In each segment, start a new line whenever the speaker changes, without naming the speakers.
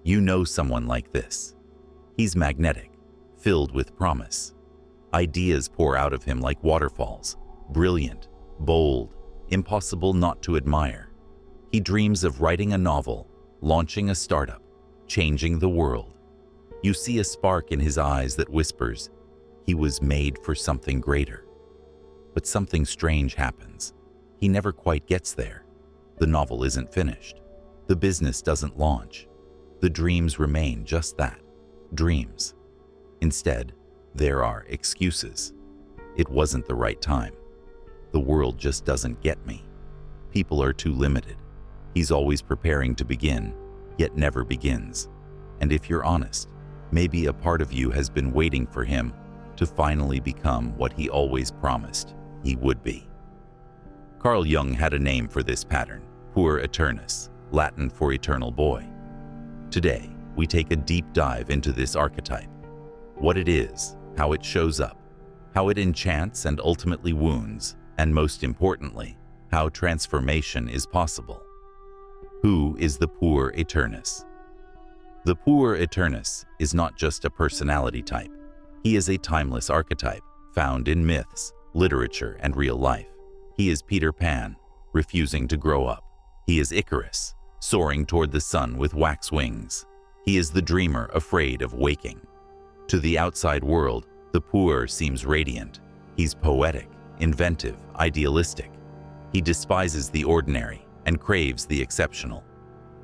You know someone like this. He's magnetic, filled with promise. Ideas pour out of him like waterfalls, brilliant, bold, impossible not to admire. He dreams of writing a novel, launching a startup, changing the world. You see a spark in his eyes that whispers, he was made for something greater. But something strange happens. He never quite gets there. The novel isn't finished. The business doesn't launch. The dreams remain just that, dreams. Instead, there are excuses. It wasn't the right time. The world just doesn't get me. People are too limited. He's always preparing to begin, yet never begins. And if you're honest, maybe a part of you has been waiting for him to finally become what he always promised he would be. Carl Jung had a name for this pattern, Puer Aeternus, Latin for eternal boy. Today, we take a deep dive into this archetype, what it is, how it shows up, how it enchants and ultimately wounds, and most importantly, how transformation is possible. Who is the Puer Aeternus? The Puer Aeternus is not just a personality type. He is a timeless archetype found in myths, literature, and real life. He is Peter Pan, refusing to grow up. He is Icarus, soaring toward the sun with wax wings. He is the dreamer afraid of waking. To the outside world, the Puer seems radiant. He's poetic, inventive, idealistic. He despises the ordinary and craves the exceptional.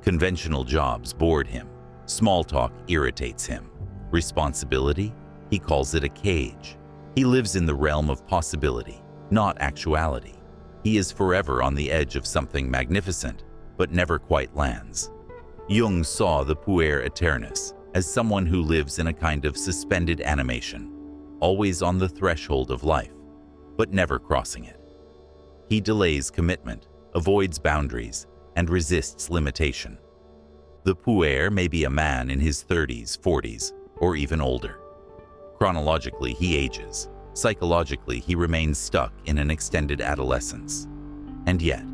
Conventional jobs bored him. Small talk irritates him. Responsibility? He calls it a cage. He lives in the realm of possibility, not actuality. He is forever on the edge of something magnificent, but never quite lands. Jung saw the Puer Aeternus as someone who lives in a kind of suspended animation, always on the threshold of life, but never crossing it. He delays commitment, avoids boundaries, and resists limitation. The Puer may be a man in his 30s, 40s, or even older. Chronologically, he ages. Psychologically, he remains stuck in an extended adolescence. And yet,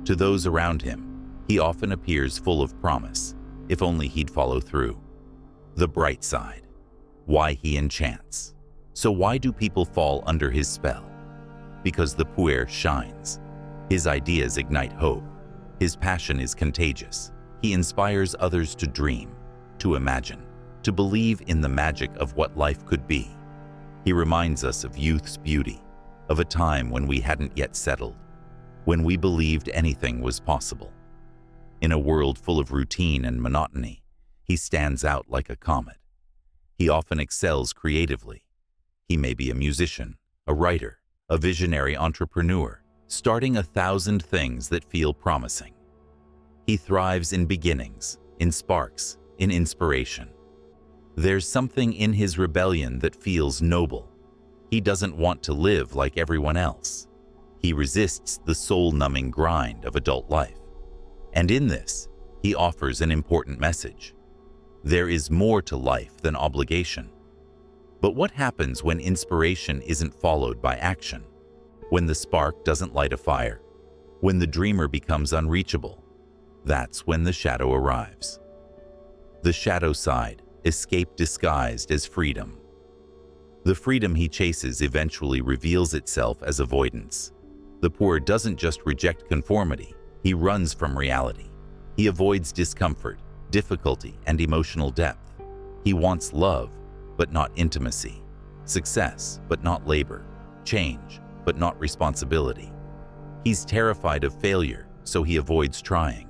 to those around him, he often appears full of promise, if only he'd follow through. The bright side. Why he enchants. So why do people fall under his spell? Because the Puer shines. His ideas ignite hope. His passion is contagious. He inspires others to dream, to imagine, to believe in the magic of what life could be. He reminds us of youth's beauty, of a time when we hadn't yet settled, when we believed anything was possible. In a world full of routine and monotony, he stands out like a comet. He often excels creatively. He may be a musician, a writer, a visionary entrepreneur, starting 1,000 things that feel promising. He thrives in beginnings, in sparks, in inspiration. There's something in his rebellion that feels noble. He doesn't want to live like everyone else. He resists the soul-numbing grind of adult life. And in this, he offers an important message. There is more to life than obligation. But what happens when inspiration isn't followed by action? When the spark doesn't light a fire? When the dreamer becomes unreachable? That's when the shadow arrives. The shadow side, escape disguised as freedom. The freedom he chases eventually reveals itself as avoidance. The Puer doesn't just reject conformity, he runs from reality. He avoids discomfort, difficulty, and emotional depth. He wants love, but not intimacy. Success, but not labor. Change, but not responsibility. He's terrified of failure, so he avoids trying.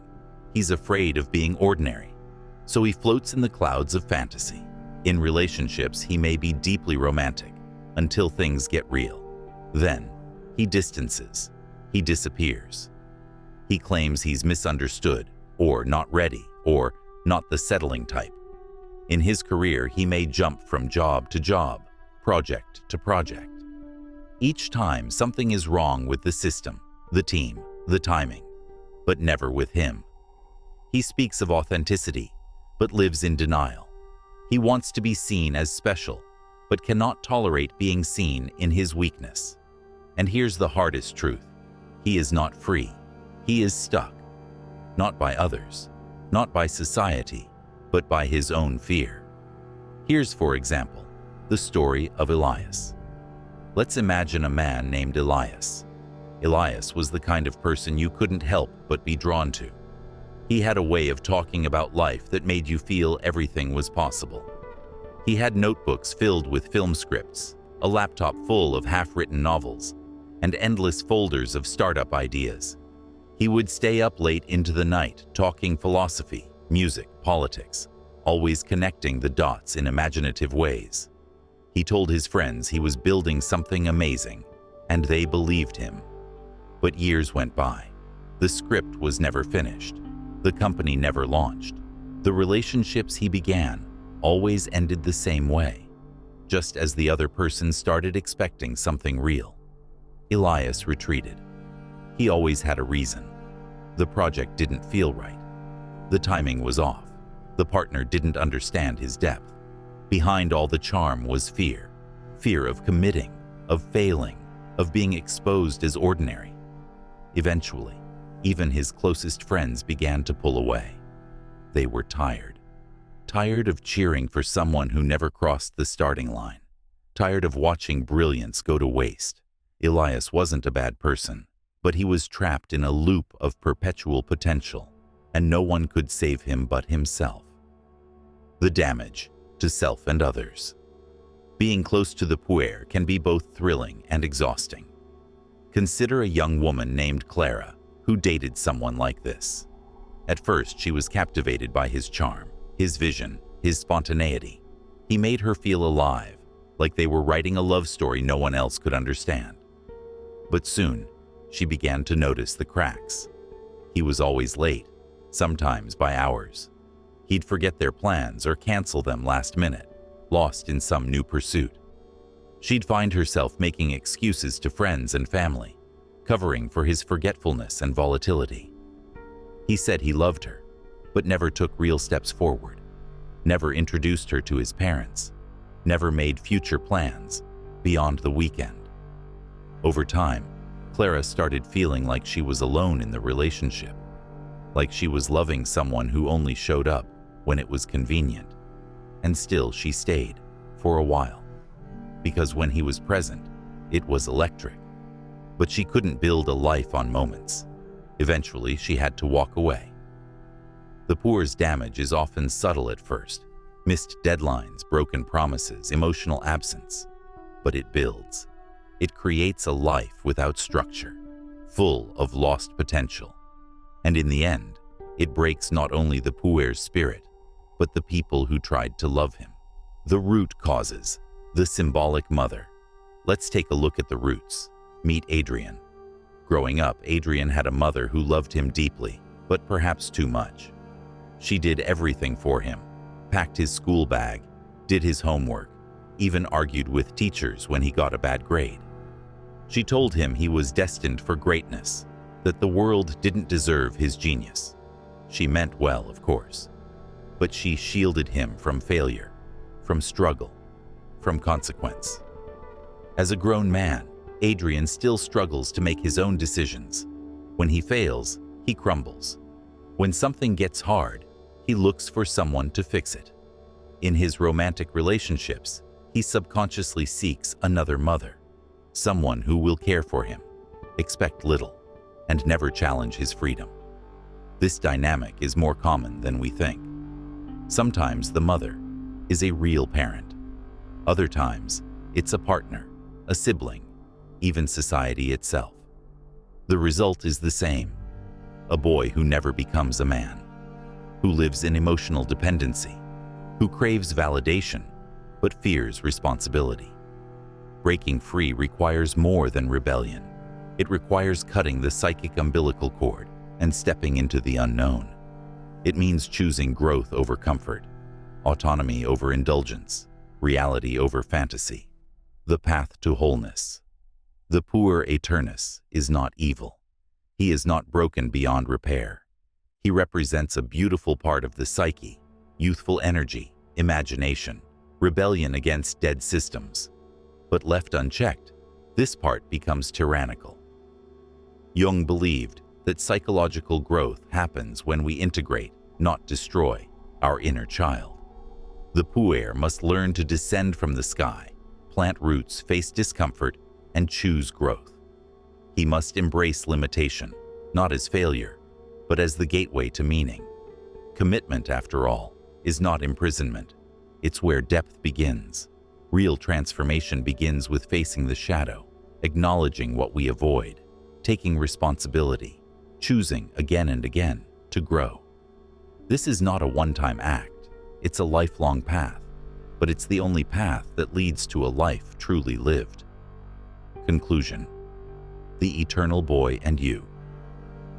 He's afraid of being ordinary, so he floats in the clouds of fantasy. In relationships, he may be deeply romantic until things get real. Then, he distances. He disappears. He claims he's misunderstood, or not ready, or not the settling type. In his career, he may jump from job to job, project to project. Each time, something is wrong with the system, the team, the timing, but never with him. He speaks of authenticity, but lives in denial. He wants to be seen as special, but cannot tolerate being seen in his weakness. And here's the hardest truth. He is not free. He is stuck. Not by others, not by society, but by his own fear. Here's, for example, the story of Elias. Let's imagine a man named Elias. Elias was the kind of person you couldn't help but be drawn to. He had a way of talking about life that made you feel everything was possible. He had notebooks filled with film scripts, a laptop full of half-written novels, and endless folders of startup ideas. He would stay up late into the night talking philosophy, music, politics, always connecting the dots in imaginative ways. He told his friends he was building something amazing, and they believed him. But years went by. The script was never finished. The company never launched. The relationships he began always ended the same way, just as the other person started expecting something real. Elias retreated. He always had a reason. The project didn't feel right. The timing was off. The partner didn't understand his depth. Behind all the charm was fear. Fear of committing, of failing, of being exposed as ordinary. Eventually, even his closest friends began to pull away. They were tired. Tired of cheering for someone who never crossed the starting line. Tired of watching brilliance go to waste. Elias wasn't a bad person, but he was trapped in a loop of perpetual potential, and no one could save him but himself. The damage to self and others. Being close to the puer can be both thrilling and exhausting. Consider a young woman named Clara who dated someone like this. At first, she was captivated by his charm, his vision, his spontaneity. He made her feel alive, like they were writing a love story no one else could understand. But soon, she began to notice the cracks. He was always late, sometimes by hours. He'd forget their plans or cancel them last minute, lost in some new pursuit. She'd find herself making excuses to friends and family, covering for his forgetfulness and volatility. He said he loved her, but never took real steps forward, never introduced her to his parents, never made future plans beyond the weekend. Over time, Clara started feeling like she was alone in the relationship, like she was loving someone who only showed up when it was convenient. And still she stayed, for a while, because when he was present, it was electric. But she couldn't build a life on moments. Eventually, she had to walk away. The puer's damage is often subtle at first. Missed deadlines, broken promises, emotional absence. But it builds. It creates a life without structure, full of lost potential. And in the end, it breaks not only the puer's spirit, but the people who tried to love him. The root causes, the symbolic mother. Let's take a look at the roots. Meet Adrian. Growing up, Adrian had a mother who loved him deeply, but perhaps too much. She did everything for him, packed his school bag, did his homework, even argued with teachers when he got a bad grade. She told him he was destined for greatness, that the world didn't deserve his genius. She meant well, of course, but she shielded him from failure, from struggle, from consequence. As a grown man, Adrian still struggles to make his own decisions. When he fails, he crumbles. When something gets hard, he looks for someone to fix it. In his romantic relationships, he subconsciously seeks another mother, someone who will care for him, expect little, and never challenge his freedom. This dynamic is more common than we think. Sometimes the mother is a real parent. Other times, it's a partner, a sibling, even society itself. The result is the same: a boy who never becomes a man, who lives in emotional dependency, who craves validation but fears responsibility. Breaking free requires more than rebellion. It requires cutting the psychic umbilical cord and stepping into the unknown. It means choosing growth over comfort, autonomy over indulgence, reality over fantasy, the path to wholeness. The Puer Aeternus is not evil. He is not broken beyond repair. He represents a beautiful part of the psyche, youthful energy, imagination, rebellion against dead systems. But left unchecked, this part becomes tyrannical. Jung believed that psychological growth happens when we integrate, not destroy, our inner child. The puer must learn to descend from the sky, plant roots, face discomfort, and choose growth. He must embrace limitation, not as failure, but as the gateway to meaning. Commitment, after all, is not imprisonment. It's where depth begins. Real transformation begins with facing the shadow, acknowledging what we avoid, taking responsibility, choosing again and again to grow. This is not a one-time act. It's a lifelong path, but it's the only path that leads to a life truly lived. Conclusion. The eternal boy and you.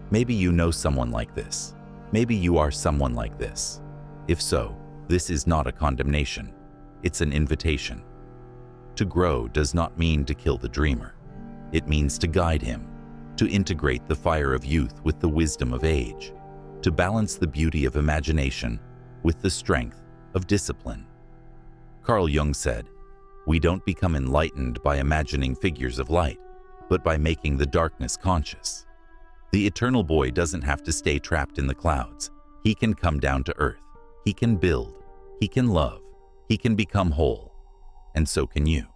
Maybe you know someone like this. Maybe you are someone like this. If so, this is not a condemnation. It's an invitation. To grow does not mean to kill the dreamer. It means to guide him, to integrate the fire of youth with the wisdom of age, to balance the beauty of imagination with the strength of discipline. Carl Jung said, "We don't become enlightened by imagining figures of light, but by making the darkness conscious." The eternal boy doesn't have to stay trapped in the clouds. He can come down to earth. He can build. He can love. He can become whole. And so can you.